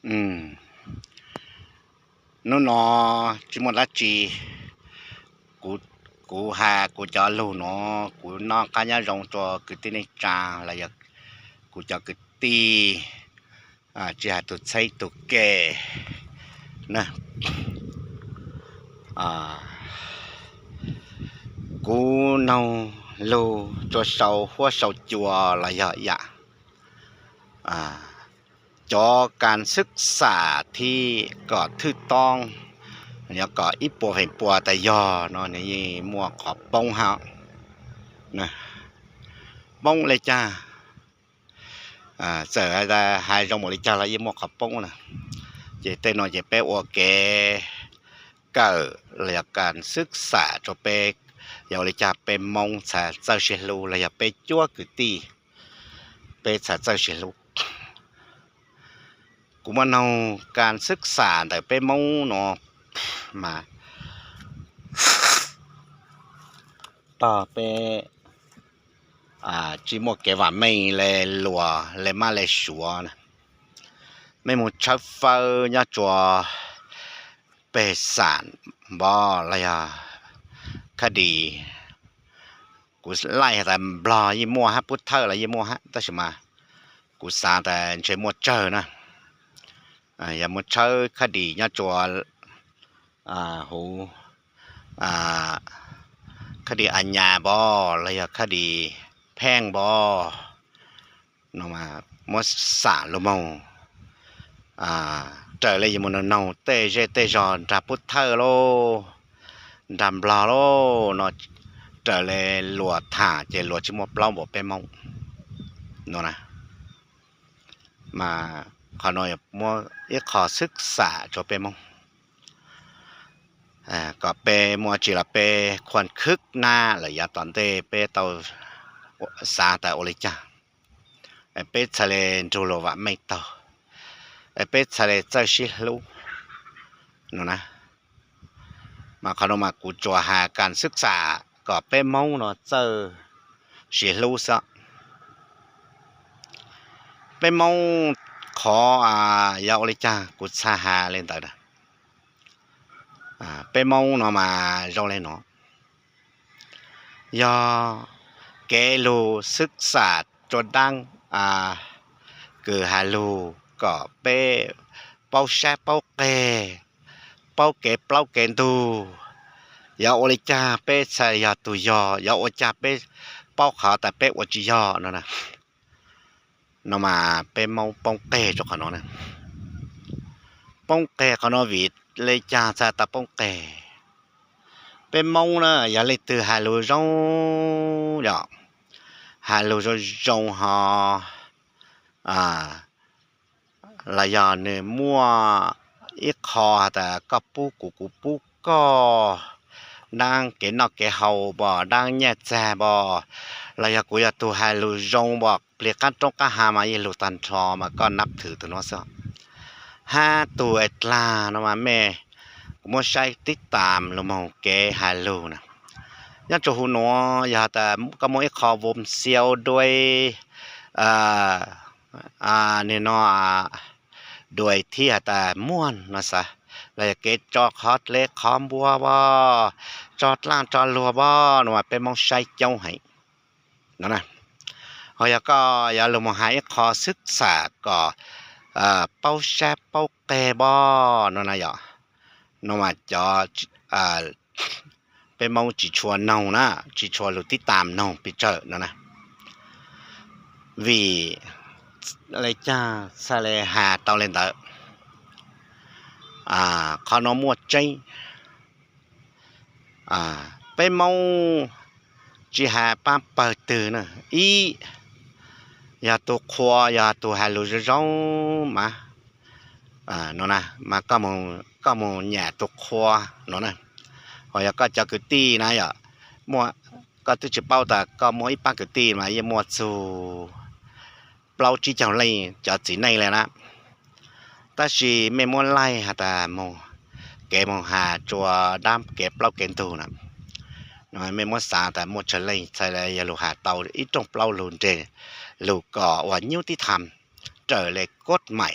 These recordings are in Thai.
ừ nó chỉ một lá chỉ cú cú hà cú cho lù nó cá nhà rong cho cái tên này trà là giờ cú cho cái ti chỉ hà tụt xây tụt kè nè à cú nâu lù cho sầu hoa sầu chùa là giờ dạ à choการศึกษาที่ก็ถูกต้องแล้วก็อีปัวเห็นปัวแต่ยอเนาะนี่มัวขอบป้องเฮานะป้องเลยจ้าเสือจะหายจงหมดเลยจ้าแล้วยี่มัวขอบป้องนะเจเต้นอยเจเป้อวแกก็เรียกการศึกษาจะเป้อยากเลยจ้าเป้มองสาเจ้าเชลูเลยอยากเป้จั่วกุฏิเป้สาเจ้าเชลูกูมันเอาการศึกษาแต่เป้มองเนาะมาต่อเป้chỉ một cái vạn mình là lúa là mà là sủa nè mấy một chấp phơ nhá chùa bề sản bò là cái gì cũng lại là bò như mua hát bút thơ là như mua hát tất mà cũng sản là chỉ mua chơi nè giờ mua chơi cái gì nhá chùa hú cái gì anh nhà bò là cái gìแพงบ่เนาะมามัวสาลมงเจอเลยมันเนาเตเจเตจอนดาพุทเธอโลดำบลาโลเนาะเจอเลยหลวดถ่าเจหลวดชิมัวเปล่าบ่เป็นมงเนาะนะมาขอหน่อยมัวขอศึกษาจะเป็นมงก็เปมัวจีละเปควรคึกหน้าระยะตอนเตเปเตาซาแต่โอลิจ้าไอเป็ดทะเลจูโรวะไม่ต่อไอเป็ดทะเลเจ้าชิลูนู่นนะมาขนมมากูจัวหาการศึกษาก็เป็นมงเนาะเจอชิลูซะเป็นมงขอยาโอลิจ้ากูสาหาเล่นต่อนะเป็นมงเนาะมาโรงเรียนเนาะยาเกลูศึกษาจนดังเกิดฮาลูก็เป้เป้าแช่เป้าเกเป้าเกเป้าเกนตูยาโอลิจาเป้ใส่ยาตุยอยาโอจาเป้เป้าขาวแต่เป้อจิยอนั่นนะนมาเป้เมาป้องเกจกขนนะป้องเกขนวิดเลยจาซาตาป้องเกเป็นมงนะอย่าเลยตือฮาลูจงเดี๋ยวฮาลูจงฮอระยะเนี่ยมั่วอีคอแต่ก็ปุ๊กกูปุ๊กก็ดังเกนอกเกเฮาบ่ดังแย่แจบ่ระยะกูอยากตัวฮาลูจงบอกเปลี่ยนกันตรงก็หามาเยลูตันทอมาก็นับถือตัวน้อซะห้าตัวเอตลาเนาะมาแม่มัวใช้ติดตามลมองเกฮาลูนะยันจูหูนัวยาแต่ก็มัวขอวมเซียวด้วยเนี่ยเนาะด้วยที่แต่ม่วนนะซะแล้วเกจอคอดเล็กคอมบัวบ่จอดล่างจอดลัวบ่หน่วยเป็นมองใช้เจ้าให้นั่นนะเขาอยากก็อย่าลงมาหายขอศึกษาก็เป้าแช่เป้าเกบ่นั่นนะอย่านมาจอเป็นมองจีชัวน้องนะจีชัวหรือที่ตามน้องไปเจอนั่นนะวีอะไรจ้าสะเลหาเตาเล่นเตอเขาน้องมัวใจเป็นมองจีหาป้าเปิดตื่นนะอย่าตัวครัวยาตัวฮาลูจะร้องมานั่นนะมาก็มองแย่ตัวครัวนั่นนะพอยก็จะกึศตีนะอย่ามัวก็ตัวจะเป้าแต่ก็มัวอีป้ากึศตีมาอย่ามัวสู่เปล่าจีเจ้าเลยจะจีในเลยนะแต่สิไม่มัวไล่ฮะแต่มัวเก็บมัวหาจัวดำเก็บเปล่าเก็บตัวนะน้อยไม่มัวสาแต่มัวเฉลยใช่เลยอย่าลูกหาเตาอีตรงเปล่าลุนเจลูกก็ว่านิ้วที่ทำเจอเลยกดใหม่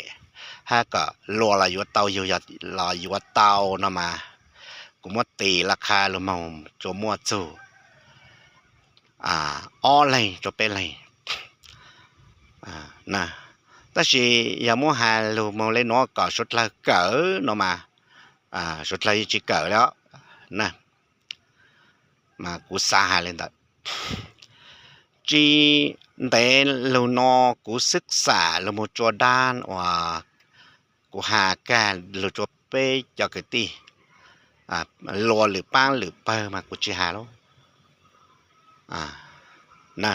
ha cả lúa là yếu tàu yếu là yếu tàu nó mà cũng mất tỷราคา rồi màu cho mua chủ o này cho bên này nè ta chỉ giờ mua hàng rồi màu lên nó có suất là cỡ nó mà suất là chỉ cỡ đó nè mà cũng xa hà lên đó chỉ để lâu nó cũng sức xả là một chỗ đan và cũng hà cả là chỗ bê cho cái ti lúaหรือ ป้าง หรือ เปอร์ mà cũng chỉ hà luôn nè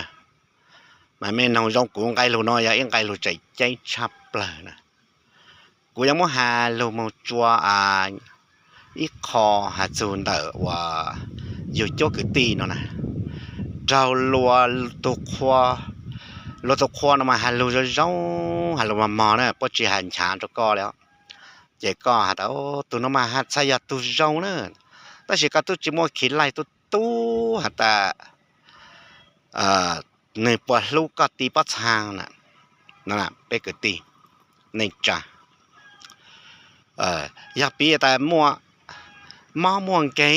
mà mình nông dân cũng cái lúa nó vậy cái lúa chạy chạy chắp lại nè cũng giống một hà lúa một chỗ ít kho hạt dùn đỡ và nhiều chỗ cái ti nó nè rau lúaตัวkhoa nó mà hà lúa rau hà lúa mà mò nè có chỉ hành chán cho coแล้วเจ๊ก็หาตัวตัวน้ำมาหาใช้ยาตัวเจ้าเนอะแต่สิก็ตัวจิมัวขีดไล่ตัวหาแต่ในปวดลูกก็ตีปัดทางน่ะนั่นแหละเป็นกตีในจ่าอยากปีแต่มัวเก๋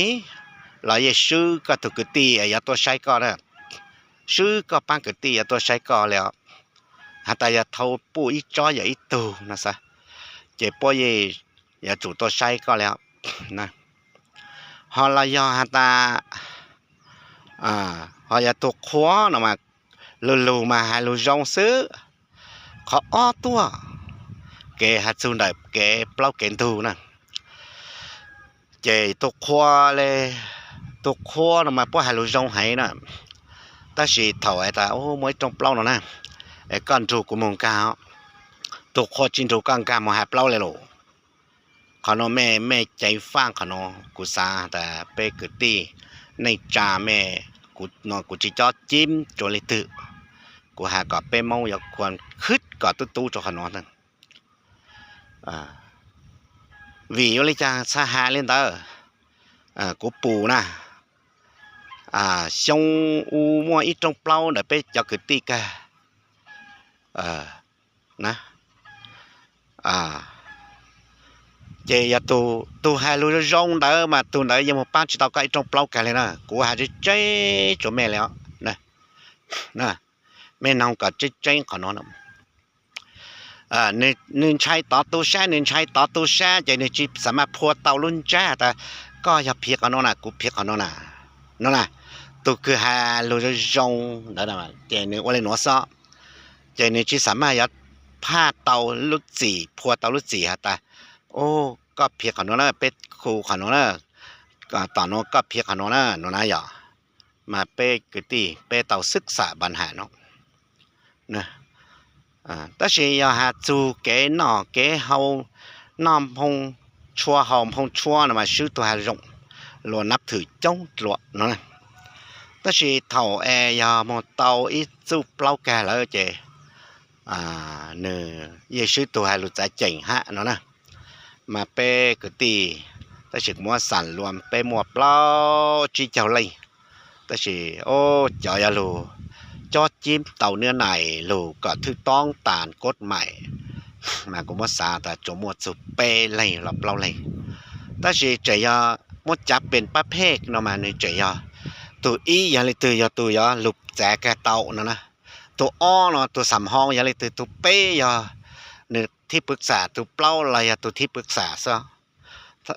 เราอย่าซื้อก็ถูกกตีอย่าตัวใช้ก็ได้ซื้อก็ปั้งกตีอย่าตัวใช้ก็แล้วหาแต่อย่าเท่าปูอีจ้อยอย่าอีตูนะซะเจ็บป่วยอย่าจุดตัวใช้ก็แล้วนะพอเราย่อหาตาพออย่าตัวคว้านะมาลูมาหาลูจงซื้อเขาอ้อตัวแกหัดซูนได้แกเปล่าเก่งทูนะเจตัวคว้าเลยตัวคว้านะมาพอหาลูจงให้นะแต่สิเท่าไอ้ตาโอ้ไม่ตรงเปล่าหรอกนะไอ้ก้อนถูกกุมงกาตัวคอจินถูกกังกามาหาเปล่าเลยหรอขนมแม่ใจฟังขนมกูซาแต่เปกตีในจ่าแม่กูจะจ่อจิ้มจนเลยตึกูหาก็เปมองอยากควรคึดก็ตู้จอขนมนั่นvìเลยจ้าสหาเล่นเตอกูปูนะช่องอูมัวอีตรงเปล่าเดี๋ยวไปจ่อตีกะนะเจียตัวหาลูจงเด้อมาตัวไหนยังมาป้าจิตเอาไก่ตรงเปล่ากันเลยนะกูหาจะเจ๊จแม่แล้วนะแม่น้องก็เจ๊ขอนอนนึ่งใช้ต่อตัวแช่นึ่งใช้ต่อตัวแช่ใจนึ่งจีสามารถพัวเตาลุ่นแจ้แต่ก็อย่าเพียกขอนอนกูเพียกขอนอนนั่นแหละตัวคือหาลูจงเด้อนะเจนึ่งวันเลยหนัวซ้อใจนึ่งจีสามารถยัดผ้าเตาลุดจีพัวเตาลุดจีฮะแต่โอ้ก็เพียกขนมนะเป็ดคูขนมนะก็ตอนนั้นก็เพียกขนมนะโน่นนะอย่ามาเป็ดกตีเป็ดเตาศึกษาปัญหาเนาะนะแต่สิอย่าหาจูเก๋หน่อเก๋เฮาน้ำพงชัวหอมพงชัวนะมาซื้อตัวหาจงหลวนับถือจ้องหลวนั่นนะแต่สิเท่าอย่ามอเตาอีจูเปล่าแก่แล้วเจเนื้อยี่ซื้อตัวหาหลุดใจเจ๋งฮะเนาะนะมาเป้กตีแต่สิมัวสั่นรวมเป้มัวเปล่าจีเจ้าเลยแต่สิโอ้เจ้ายาลูจอจิ้มเต่าเนื้อไหนลูก็ถูกต้องตามกฎหมายมากูมัวสาแต่จมัวสุเป้เลยหลับเปล่าเลยแต่สิเจียมัวจับเป็นประเภทเนาะมาในเจียตัวอีอย่าเลยตัวยาลุบแจกแกเต่านะตัวอ้อเนาะตัวสำห้องอย่าเลยตัวเป้ยาเนี่ยที่ปรึกษาตัวเปล่าอะไรตัวที่ปรึกษาซะ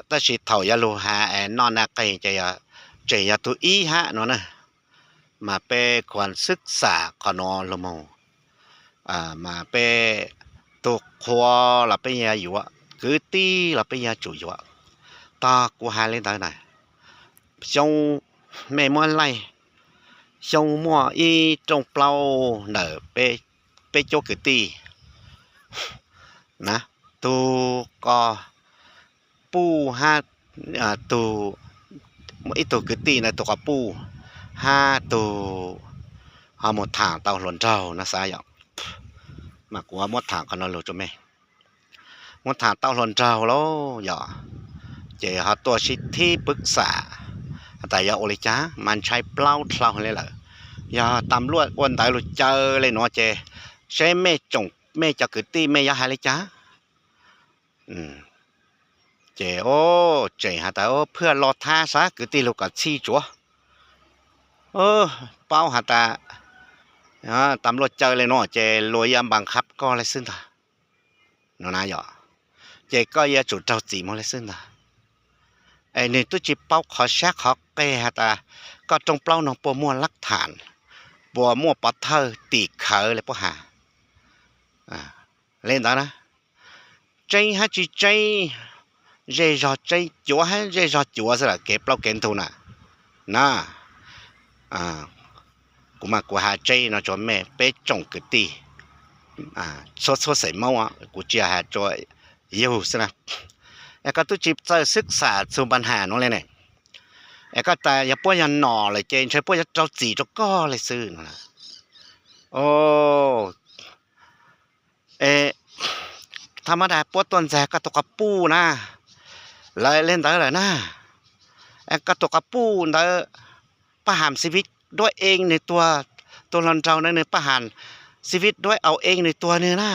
ถ้าสิเท่ายาโลหะนอนนักใจยาตัวอีฮะเนาะนะมาเป้ควรศึกษาขอนอนละมมาเป้ตัวครัวเราไปยาอยู่คือตีเราไปยาจุอยู่ตากูหาเล่นได้ไหนจงแม่ม้วนไล่จงมัวอีจงเปล่าเนอเป้โจคือตีนะตัวก็ปูห้าตัวอีตัวคือตีนะตัวก็ปูห้าตัวหมดทางเตาหล่นเจ้านะสายอย่างมากกว่าหมดทางกันนั่นหรือจะไม่หมดทางเตาหล่นเจ้าแล้วอย่าเจ้าตัวชิดที่ปรึกษาแต่อย่าโอริจ้ามันใช้เปล่าเท่าเลยเหรออย่าตำรวจวันตายหลุดเจอเลยเนาะเจ้ใช้แม่จงแม่จะคือตีแม่ยาหายเลยจ้า อืมเจโอเจหาแต่โอเพื่อรอท่าซะคือตีลูกกับชี้จัวเป้าหาตาตำรวจเจอเลยเนาะเจรวยยามบังคับก็เลยซึ่งท่าเนาะนายอเจก็อย่าจุดเจ้าจีมาเลยซึ่งท่าไอ้นี่ตุจิเป้าขอแชกขอเกหาตาก็จงเป้าน้องปัวมัวลักฐานปัวมัวปัตเธอตีเขอเลยปะหาเล่นตานะใจฮะจีใจเจจอใจจัวให้เจจอจัวสิละเก็บเป้าเก็นทุนน่ะน่ากูมากูหาใจเนาะจอแม่ไปจงกึตีโซใส่เมากูจะหาจอยอยู่สินะไอ้ก็ตุจิบจะศึกษาสู่ปัญหาน้องเลยเนี่ยไอ้ก็แต่อย่าป้วยยันหน่อเลยเจนใช้ป้วยเจ้าจีเจ้าก็เลยซื้อนะโอ้เอธรรมดาป้วต้นแจก็ตกกระปูนะเลยเล่นได้เลยนะไอ้ก็ตกกระปูเด้อประหารชีวิตด้วยเองในตัวเราเจ้าในประหารชีวิตด้วยเอาเองในตัวเนี่ยนะ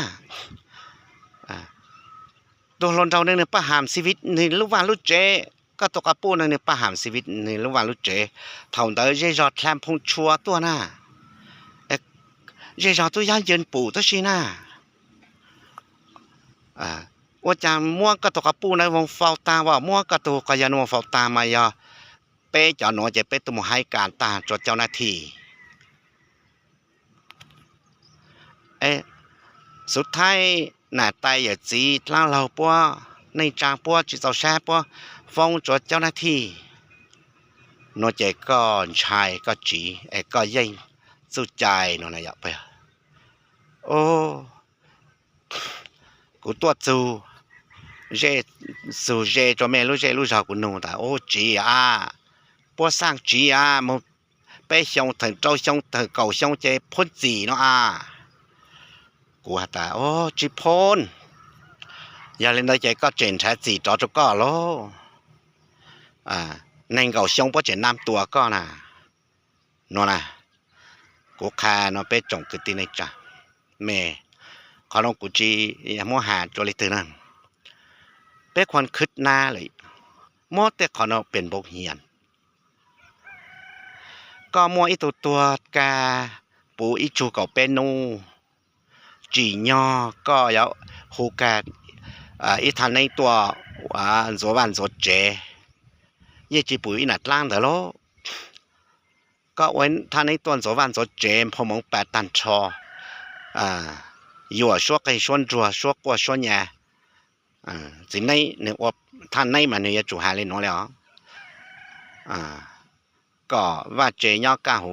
ตัวเราเจ้าในประหารชีวิตในลูกวานลูกเจก็ตกกระปูในประหารชีวิตในลูกวานลูกเจเท่าเดิมเจจอดแคมพงชัวตัวน่ะเจจอดตัวยันเยินปู่ตัวชีน่ะว่าจะม่วงก็ตกกระปูในวงเฝ้าตาว่าม่วงก็ตัวก็ยันวงเฝ้าตามายาเป้จอหนูจะเป้ตัวให้การตาจดเจ้าหน้าที่สุดท้ายหน้าตายอย่าจีล่าเราปัวในจางปัวจิตเอาแช่ปัวฟ้องจดเจ้าหน้าที่โนเจก็ชายก็จีก็ยิ่งสุดใจโนนายไปโอ้กูตัวจูเจสูเจจอแม่รู้เจรู้ชาวกูนู่นแต่โอ้จีปัวสร้างจีมันไปช่องถึงเจ้าช่องถึงเก่าช่องเจพ้นจีเนาะกูหาตาโอ้จีพ้นอย่าเล่นได้ใจก็เจนแท้จีจอจุก็โลในเก่าช่องเพราะเจนน้ำตัวก็น่ะโน่นน่ะกูคาเนาะไปจงกึตีในจ่าแม่ขอลงกูจีอย่ามัวหาจริตนั่นเป็นคนคิดหน้าเลยมัวแต่ขอเนาะเป็นบกเฮียนก็มัวอีตัวกาปูอีจูเก่าเป็นนูจีญอก็ยาวหูกาอีทันในตัวโซวันโซเจยี่จีปุ๋ยหนัดล่างเถอะโลก็เว้นทันในตัวโซวันโซเจพอมองแปดตันชออยู่ชัวกันชวนจัวชัวกว่าชวนแย่จีในเนี่ยว่าท่านในมันเนี่ยจู่หาเลยน้องแล้วก็ว่าเจยอกาหู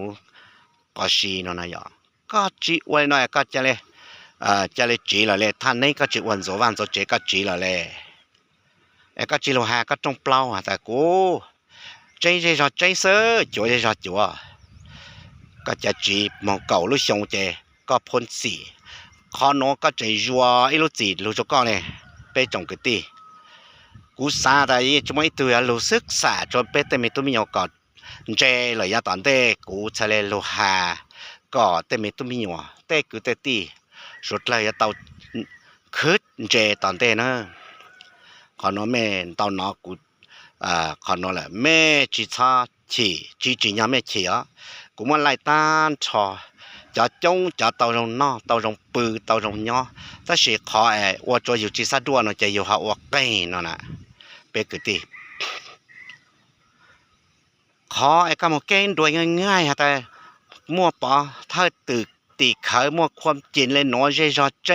ก็ชีนนายก็จีไว้หน่อยก็จะเลยจะเลยจีละเลยท่านนี้ก็จีวันโซวันโซเจก็จีละเลยก็จีโลหาก็จงเปล่าแต่กูใจจอใจเสือจัวใจจอจัวก็จะจีมองเก่าลูกชงเจก็พ้นสีคอโนก็จะยัวไอ้ลูกจีลูกจก็เลยไปจงกตีกูซาแต่ยี่จะไม่ตัวรู้สึกสาจนเป็นแต่ไม่ตัวมีโอกาสเจเลยตอนเด็กกูทะเลโลหาก็แต่ไม่ตัวมีหัวแต่กูแต่ตีสุดเลยเตาคืดเจตอนเต้นะขอน้องแม่ตอนน้องกูขอน้องแหละแม่จีชาจียังแม่เขียกูมันไล่ต้านชอจะจงจะเตาลงนอเตาลงปือเตาลงย่อถ้าเสียขอว่าจะอยู่จีซาดัวเนาะจะอยู่หาว่าใกล้เนาะนะเป็นกติขอก็มาแก้โดยง่ายๆฮะแต่มั่วปอถ้าตึกตีเขามั่วความจริงเลยหนอเจจอใจ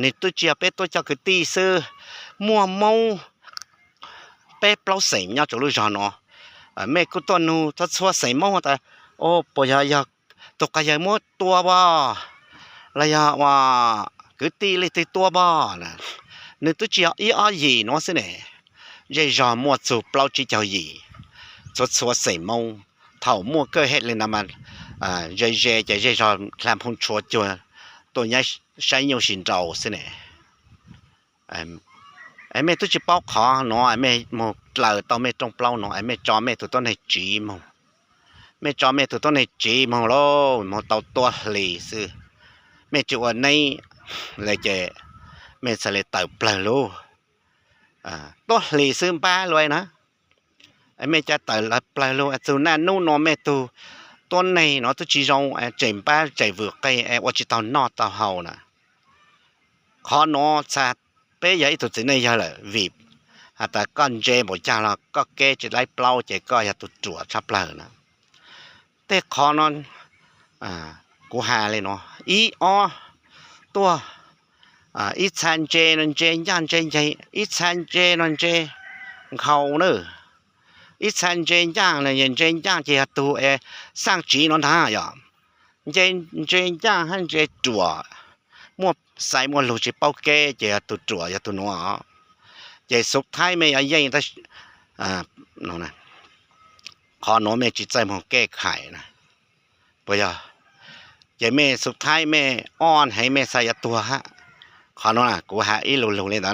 นี่ตัวเจียเป็ดตัวเจ้าคือตีซื้อมั่วเมาเป็ดเปล่าเสียงเนี่ยจะรู้จักเนาะแม่กูตัวนู้ถ้าชัวเสียงเมาแต่โอ้ปอยากตกกายมั่วตัวบ่ระยะว่าคือตีเลยตีตัวบ่นะนี่ตัวเจียอีอายีเนาะสิเนี่ยเจจอมั่วสูบเปล่าจีเจ้ายีชัวเสียงเมาเท่ามั่วก็เฮ็ดเลยนะมันเจจอแคลมพงชัวจัวตัวนี้ใช้ยงสินเจ้าสิเนี่ยแม่ตัวจะเป้าขอเนาะแม่หมดเลยตอนแม่จงเปล่าเนาะแม่จอแม่ตัวต้นให้จีมั้งแม่จอแม่ตัวต้นให้จีมั้งโลหมดตัวหลีซื้อแม่จัวในเลยเจ mẹ sẽ lấy tờ bờ lô tốt lì xương ba rồi nữa mẹ cha tờ là bờ lô từ na nu nó mẹ tu tuần này nó tôi chỉ rong chạy ba chạy vượt cây em chỉ tao nọ tao hầu nè khó nó xa bé vậy tụi chị này giờ là vì ta con dê một cha là có cái chỉ lấy plau chỉ coi là tụi chuột sắp lờ nè thế khó nó của hà lên nó ý o tua ít san dê nó dê nhang dê dê ít san dê nó dê khâu nữa ít san dê nhang là nhân dê nhang chỉ là tụi sang chỉ nó thà vậy dê dê nhang hay dê chuột mua sai mua lúa chỉ bao kê chỉ là tụi chuột là tụi nó chỉ sụp thái mấy anh ấy ta nó nè khó nó mấy chỉ tại một cái khải nè bây giờ chỉ mấy sụp thái mấy on hay mấy sai tua ha khó nó là của hạ ít lù lù lên đó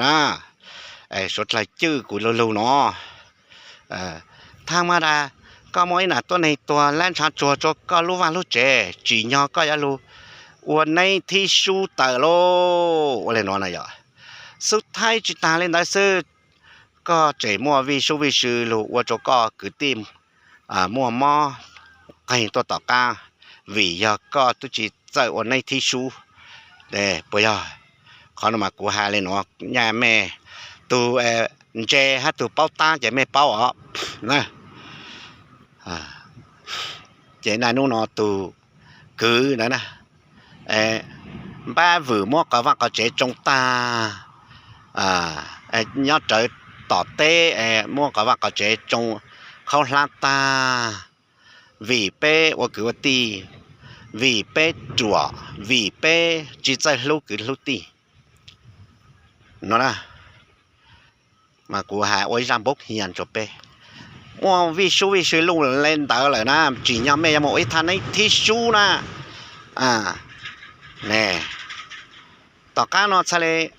nè số lại chữ của lù lù nó thang mà ra có mỗi làตัวnàyตัวlan tràn chùa cho có lú vàng lú trẻ chỉ nhỏ có giá lúวันนี้ที่ชูเตอร์โลอะไรนอนอะไรอย่างสุดท้ายจิตาเล่นได้ซื้อก็เจมัววิชูวิชูลูว่าจะก็คือทีมมัวมอใครตัวต่อกาวิยาก็ตุจิเจอวันนี้ที่ชูเด้ปอยขอนมากูหาเลยเนาะย่าแม่ตัวเจฮะตัวเป้าตาจะไม่เป้าอ๋อนะเจนายนู่นเนาะตัวคือนั่นนะba vừa mua có vợ có chế trong ta nhớ trời tỏ tê mua có vợ có chế trong khâu la ta vì pe và cứ ti vì pe chùa vì pe chỉ tại lúc cứ lúc ti nó là mà của hà ôi làm bốc hiền cho pe mua vì số luôn lên tờ lại na chỉ nhau mẹ một ít thằng ấy thi số na nè tao cá nó sao lại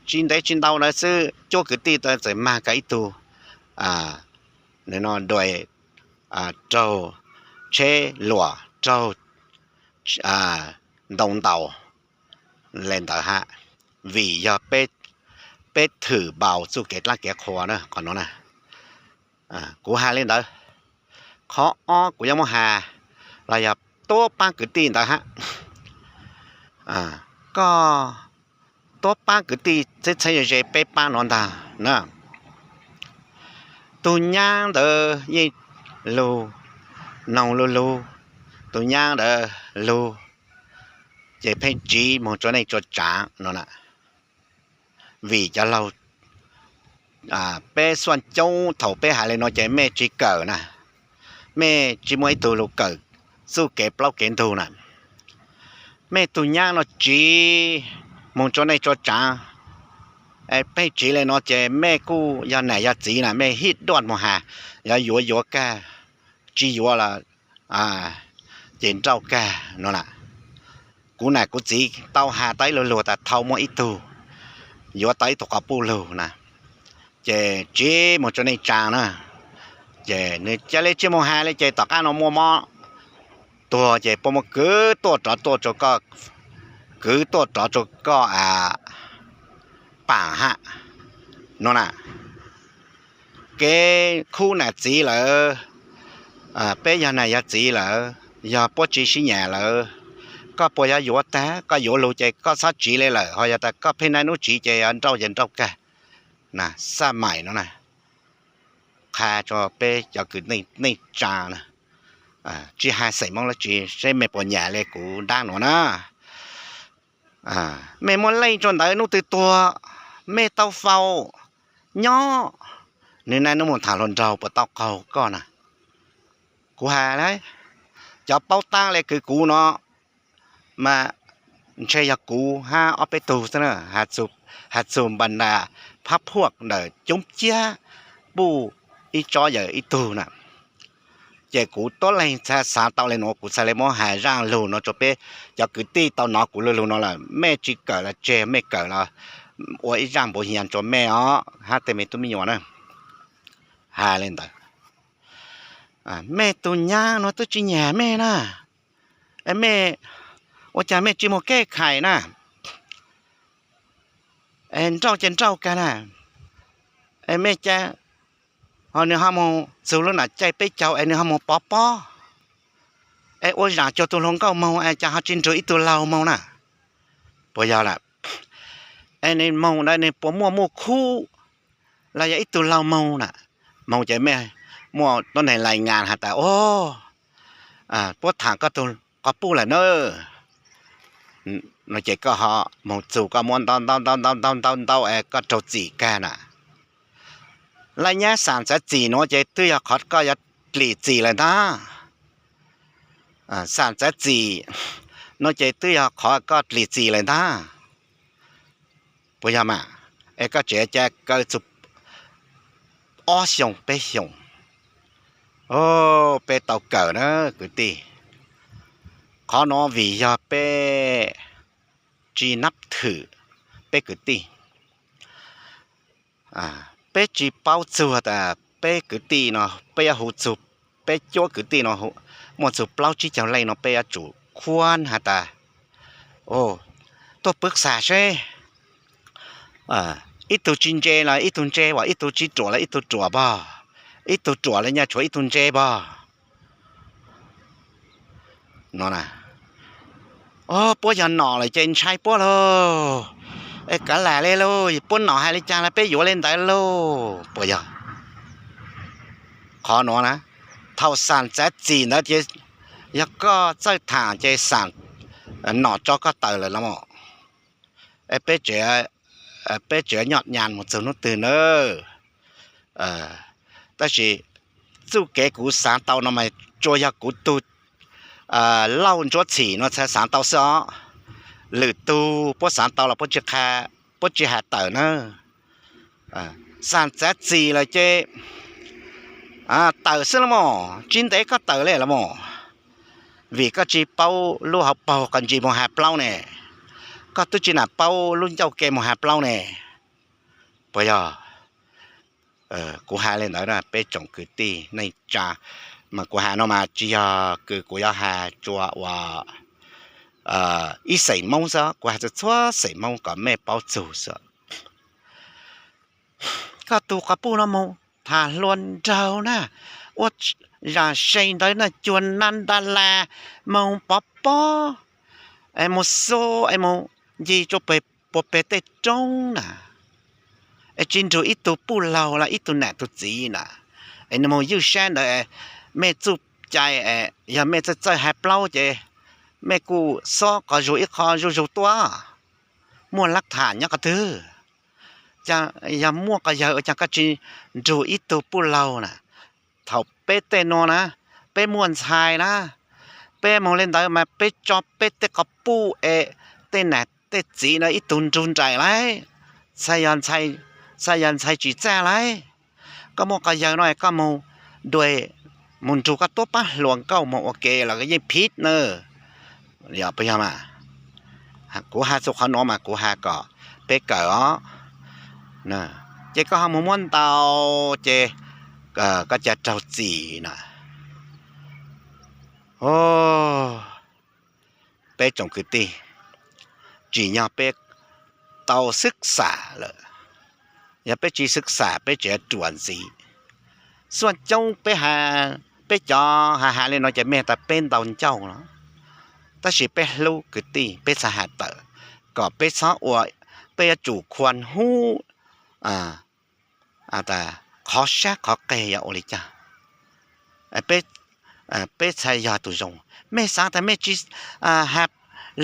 chín đầu nó sư cho cái tí tao sẽ mà cái tu nên nó đòi trâu chế lúa trâu đồng tàu lên tàu hạ vì do bé thử bảo su kết là kết khó nữa còn nó nè của hà lên đó khó của giống hà là nhập tô ba cái tin tao hạก็ตัวป้าก็ตีจะใช้จะไปป้านอนตานะตัวย่างเด้อยี่ลูนองลูตัวย่างเด้อลูจะไปจีมองจนในจดจ้านั่นน่ะvì cho lâu bé xuân châu thầu bé hà lên nói chạy mẹ chỉ cờ nè mẹ chỉ mới tụ lục cờ su kẹp lâu kiến thù nè mẹ tụi nhang nó chỉ muốn cho này cho trả bé chỉ là nó chỉ mẹ cô giờ này giờ chỉ là mẹ hít đoạn một hà giờ dúa ca chỉ dúa là tiền trâu ca nó là cú này cú chỉ tao hà tới lừa ta thâu mỗi ít tu dúa tới thuộc cặp bu lừa nè chỉ một cho này trả nữa nên chỉ lấy chỉ một hà lấy chỉ tất cả nó muaตัวเจ็บปมกือตัวจอตัวก็กือตัวจอก็ป่าฮะนั่นน่ะเกคู่น่ะจีเหรอเป้ยาไหนยาจีเหรอยาปวดจีสิแย่เหรอก็ปวดยาอยู่แต่ก็อยู่รู้ใจก็ซัดจีเลยเหรอหอยแต่ก็เพ่นนู้จีใจอันเจ้าเย็นเจ้าแกน่ะสมัยนั่นน่ะข้าจะเป้จะคือในจานะchỉ hai sợi mong là chỉ sẽ mẹ bỏ nhà lên cũng đang nữa nè mẹ muốn lấy cho đấy nó từ tua mẹ tao phao nhỏ nên nay nó muốn thả lon rau bỏ tao cầu con cú hà đấy cho bao tang lại cái cú nó mà chơi giặc cú ha ở bên tù thế nè hạt sụp bần là pháp thuộc để chống chia bu ít cho giờ ít tù nè giờ cú tốt lên xa tao lên nó cú xa lên mò hải rang lù nó cho bé giờ cứ ti tao nó cú lù nó là mẹ chỉ cỡ là chè mẹ cỡ là ôi rang bộ hiền cho mẹ ó hát tên mẹ tụi mình nhỏ nè hà lên đó mẹ tụi nhá nó tụi chỉ nhà mẹ nè mẹ ôi cha mẹ chỉ một cái khải nè em trâu trên trâu cả nè em mẹ cha họ nếu họ muốn dù lúc nào chạy bé cháu em nếu họ muốn bó em ôi rằng cho tôi không có mong em cha họ chín rồi ít tôi lâu mong nè bây giờ là em nên mong đây nên bỏ mua khu là ít tôi lâu mong nè mong chạy mẹ muaตัวไหนรายงานหาแต่โอ้พวกทางก็ตัวก็ปูแหละเนอะnó chỉ có họ một chủ có muốn tao có trâu gì cả nè lại nhá sản xuất gì nó chỉ tôi là khó có ya lì gì lại đó sản xuất gì nó chỉ tôi là khó có lì gì lại đó bây giờ mà có chế cho cái chụp ó xong bé xong ô bé tàu cờ đó cứ đi khó nó vì do bé chỉ nắp thử bé cứ đi bé chỉ bao chùa ta bé cứ đi nó bé hụt chụp bé cho cứ đi nó một chụp bao chỉ cho lấy nó bé chủ khoan hả ta ô tôi bước xa xe ít tu chín chế là ít tu chế và ít tu chỉ chùa là ít tu chùa ba ít tu chùa là nhà chùa ít tu chế ba nó nè ô bố giờ nọ lại trên sai bố lô cả là lên lô bố nọ hai lấy cha là bé dụ lên tại lô bố giờ khó nó nè thầu sản giá gì nó chứ giờ có chơi thẳng chơi sản nọ cho có tờ là lắm ạ bé trẻ nhọt nhàn một số nó từ nữa ta chỉ chú cái cú sáng tàu nó mày cho ya cú tu lâu cho chỉ nó sẽ sáng tàu sao lử tu bố sáng tàu là bố chỉ hạt tờ nữa sản giá gì là chứ tờ xí lắm chính tế có tờ này lắm vì có chỉ bao lưu học bao còn chỉ một hạt bao nè có tôi chỉ là bao luôn châu kèm một hạt bao nè bây giờ của hai lên đó là bé trồng cứ ti này cha mà của hai nó mà chỉ cứ của hai chùa và ít sấy mông sao của haiจะchua sấy mông có mẹ bao chủ sao có tu có bu nó mông thà luôn trâu nè ủa ra xây tới là chuồn năn đà la mông bó em một số em một gì cho bé tê trông nè em chính rồi ít tu bu lâu là ít tu nè tu gì nè em một yêu sáng đấy mẹ chụp chạy giờ mẹ sẽ chạy hẹp lâu chứ mẹ cụ so có rồi ít khó rồi tua mua lắc thả nhá cái thứ cha giờ mua cái giờ cha cái chuyện rồi ít tu bu lâu nè thầu bé tê nó nè bé muôn xài nè bé mong lên đó mà bé cho bé tê có bu tê nè tê gì nó ít tuần tuần chạy lại sai nhân chỉ ra lại có một cái giờ này có một đuôi muốn chú cái tốt á luồng câu một ok là cái gì pít nữa giờ bây giờ mà của hai số nó mà của hai cỏ bé cỡ nè chỉ có một món tàu chỉ có chả trâu gì nè ô bé trồng cái gì chỉ nhau bé tàu sức xả rồi giờ bé chỉ sức xả bé chỉ chuẩn gìส่วนจงไปหาไปจอหาเลยน้อยจะแม่แต่เป็นตอนเจ้าเนาะแต่สิไปลูกกตีไปสหเตอก็ไปซ้ออวไปจู่ควรหู้แต่ขอชักขอเกยเอาเลยจ้ะไปใช้ยาตุจงแม่สาแต่แม่จีหา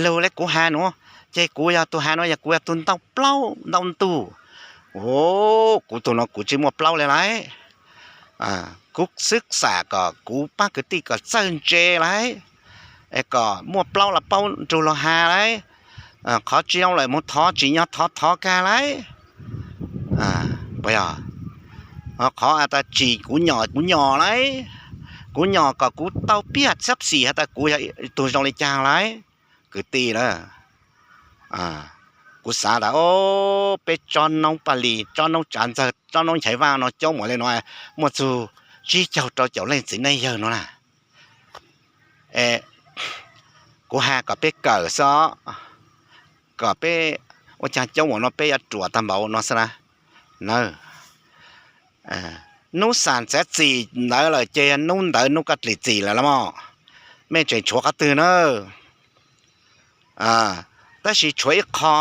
ลูเล็กกูหาเนาะเจ้กูยาตัวหาเนาะอย่ากูยาตุนต้องเปล่าต้องตู้โอ้กูตัวเนาะกูจีมัวเปล่าเลยไรcúc sức xả có cú ba cái tí có sơn chê đấy có mua bao là bao trù là hà đấy khó chiêu lại một thó chỉ nhau thó ca đấy bây giờ khó ta chỉ cú nhỏ đấy cú nhỏ có cú tao biết sắp xỉ ta cú tôi trong lấy chàng đấy cứ tí đó cú xả đã ô bé cho nông bà lì cho nông chán giờ cho nông chạy vào nó cho mọi người nói một số chỉ cho lên dưới này giờ nó nè cú hà có bé cờ xó có bé 我讲叫我那边要做担保那是啦，那，นู่สั่นจะจีนั่นเลยเจนู่นเดินนู่นก็ตีจีแล้วละมั้งไม่ใจชัวก็ตื่นเนอะแต่สิช่วยคอ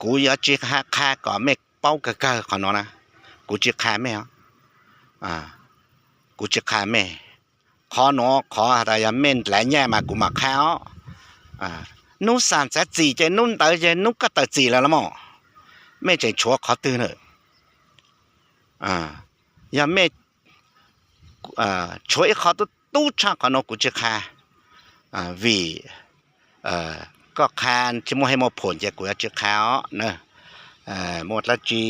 กูอยากจีแค่ก็ไม่เป้าก็ขนาดนะกูจีแค่ไม่กูจีแค่ไม่ขอหนอขออะไรยังไม่แหลงแย่มากูมาแค่นู่สั่นจะจีเจนู่นเดินเจนู่นก็ตีจีแล้วละมั้งไม่ใจชัวขอตื่นเนอะยังไม่ช่วยเขาตู้ชาขนมกูจะแค่วีก็แค่ที่มั่วให้มั่วผลจะกูจะแค่เนอะหมดละจี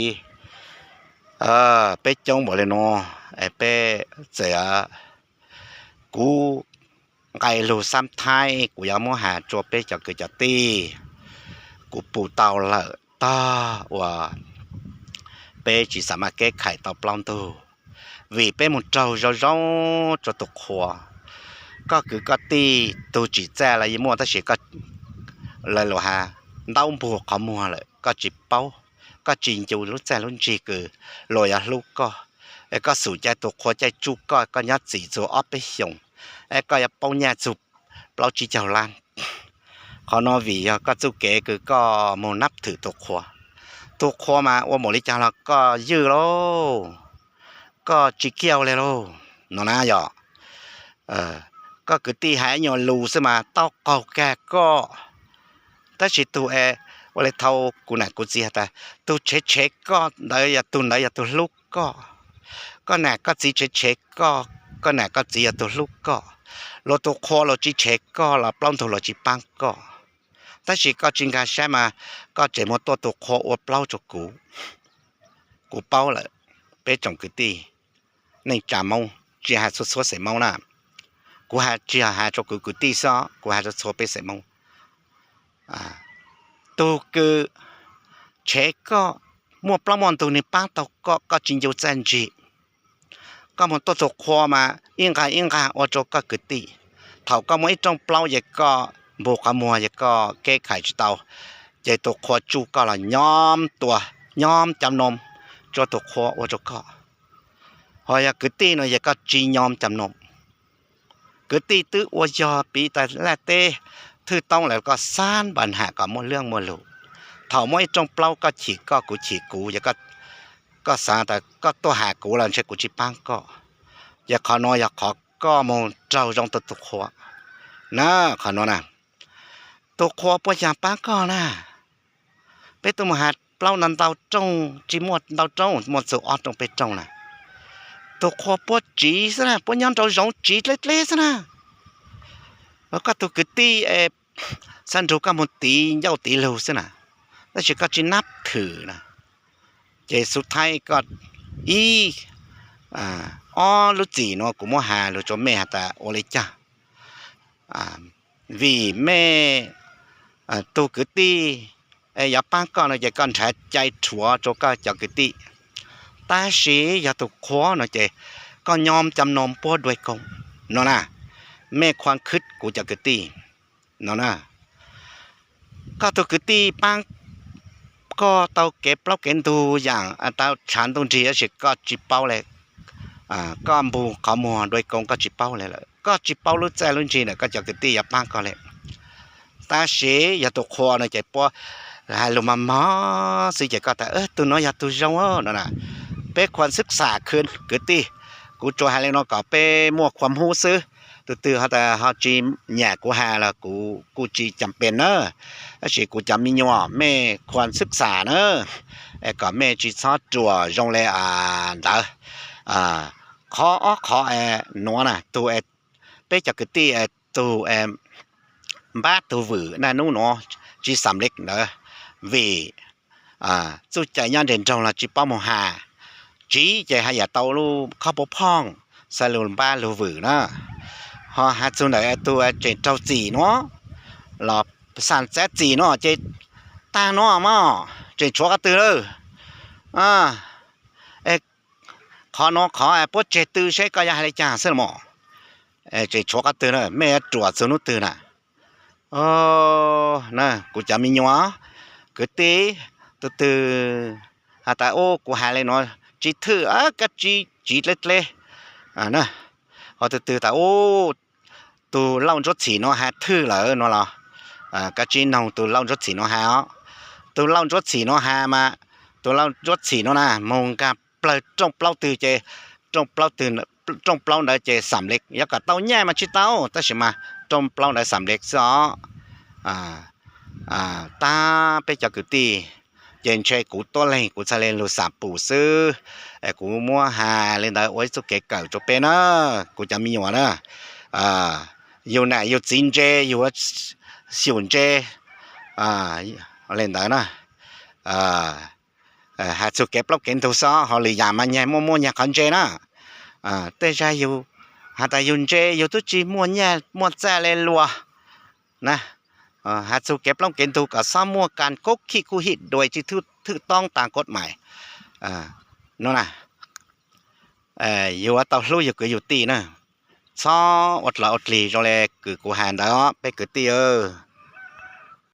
ไปจงบอกเลยเนาะไปเสียกูไก่ลูซ้ำไทยกูยังมั่วหาตัวไปจะเกิดจะตีกูปูเตาละตาว่าไปchỉสามารถแก้ไขต่อปล้องตัวvì bé một trâu rau rau cho tục hoa có cứ có ti tôi chỉ ra là mua ta chỉ có lời lo hà đau buộc có mua lại có chỉ bao có chỉ chịu lúc ra lúc chỉ cứ rồi lúc có sủ chạy tục hoa chạy chu có nhát chỉ cho ốp bé dùng có bao nhà chụp bao chỉ chào lan họ nói vì có chú kế cứ có một nắp thử tục hoa mà ô một lý chào là có dư lô có chỉ kêu lên lô nó na giờ có cứ ti hái nhỏ lù xem mà tao cầu kè có ta chỉ tuว่าเลยเท่ากูน่ะกูเสียแต่tuเช็คก็ได้อย่าtuลูกก็น่ะก็จีเช็คก็น่ะก็จีอย่าtuลูกก็เราตัวคอเราจีเช็คก็เราปล้องตัวเราจีปังก็แต่สิก็จริงกันใช่มาก็เจมตัวคออวดเปล่าจกูเป้าเลยไปจงคือตีในจ่ามงจีหาสุดเสียมงน่ะกูหาจีหาจงกูตีซ้อกูหาจะโซไปเสียมงตัวคือเช็คก็มัวปลาหมอนตัวนี้ป้าตัวก็จริงอยู่จันจีก็มันตัวคอมาอิงกาว่าจก็คือตีเท่าก็ไม่จงเปล่าอย่างก็บวกมัวอย่างก็แก้ไขจุดเตาใจตัวคอจูก็ละย้อมจำนมจตัวคอว่าจก็หอยคือตีเนาะอย่างก็จีย้อมจำนมคือตีตื้อว่ายอปีแต่แรกเต้ถือต้องแล้วก็สร้างปัญหากับมวลเรื่องมวลลูกเท่าไม่จงเปล่าก็ฉีกกูอย่างก็สร้างแต่ก็ตัวหากูแล้วใช่กูจีปังก็อย่าขอนอยากขอก็มองเจ้าจงตัวขวนะขอนอนะตัวขวปวดอย่างปังก็นะเป็นตัวมหาเปล่านันเตาจงจีมวดเตาจงหมดสุออดจงไปจงนะตัวขวปวดจีซะนะปวดยังเจ้าจงจีเล็กๆซะนะแล้วก็ตัวกตีสันทุกมันตีเย้าตีเร็วสินะแล้วฉันก็จะนับถือนะเจสุดท้ายก็รู้จีเนาะกูมั่วหารู้จนแม่แต่โอเลจ้าvìแม่ตัวกตีอย่าปังก็เนาะจะกันใช้ใจถัวจก็จะกตีแต่สิอย่าตัวขวเนาะเจก็ยอมจำนนปวดด้วยกงเนาะนะแม่ความคิดกูจะกตีเนาะนะก็ตัวกตีปังก็เตาเก็บเปล่าเก็บดูอย่างเตาฉันตรงที่สิก็จิเป้าเลยก็บูขโมยด้วยกงก็จิเป้าเลยแหละก็จิเป้ารู้ใจรู้จริงเนี่ยก็จะกตีอย่าปังก็เลยแต่เสียอย่าตัวคอเนี่ยใจปัวให้ลงมาหมอสิใจก็แต่ตัวน้อยอย่าตัวจงนั่นน่ะเป็นความศึกษาขึ้นกตีกูจะให้เรื่องน้องก็เป็นมั่วความรู้ซื้อตื่นเขาแต่เขาจีแย่กูหาละกูจีจำเป็นเนอะแล้วสิกูจำมีหนัวแม่ควรศึกษาเนอะก็แม่จีชอบจั่วจงเลยเด้อขอหนัวน่ะตัวไปจากกตีตัวบ้าตัวหวือนั่นนู้นเนาะจีสำเร็จเนอะvìสู้ใจยันเด่นจงละจีป้อมหาจีใจให้อย่าเตาลูข้าวพ่องใส่ลูบ้าลูหวือนะhọ hát xuống đấy tôi chơi trâu chỉ nó là sản xuất chỉ nó chơi ta nó mà chơi chúa cái từ đó khó bớt chơi từ sẽ có ai chả xem mà chơi chúa cái từ đó mẹ chúa số nó từ nè nè cũng chả mình nhớ cứ tí từ ta ô của hai lên nó chỉ thử cái chỉ lết nè họ từ ta ô tu lâu chút chỉ nó hai thử là nó là cái chỉ nông tu lâu chút chỉ nó hai á tu lâu chút chỉ nó hai mà tu lâu chút chỉ nó nè mong cái trong bao từ chơi trong bao từ trong bao đã chơi sắm lịch giờ cả tao nhảy mà chỉ tao ta chỉ mà trong bao đã sắm lịch sao ta bây giờ cứ đi trên chơi cú to lên cú chơi lên lúa sạp bù sư cú mua hà lên đó ôi số cái cỡ cho bên đó cú chả mi nhỏ nữa yêu này yêu chín chơi yêu xiôn chơi lên đó nè hạt số kẹp lóc kiến thâu xó họ lì giảm mà nhà mua nhà con chơi đó tới ra yêu hạt ta yêu chơi yêu tôi chỉ mua nhà mua xe lên lúa nè hạtสูเก็บลงเกณฑ์ถูกกับซ้ำมัวการกกขี้คู่หิดโดยที่ถูกต้องตามกฎหมายนั่นน่ะอยู่ว่าเตาลู่อยู่คืออยู่ตีนะซ้ออดละอดลีจงเลยคือกูหันได้ไปคือตี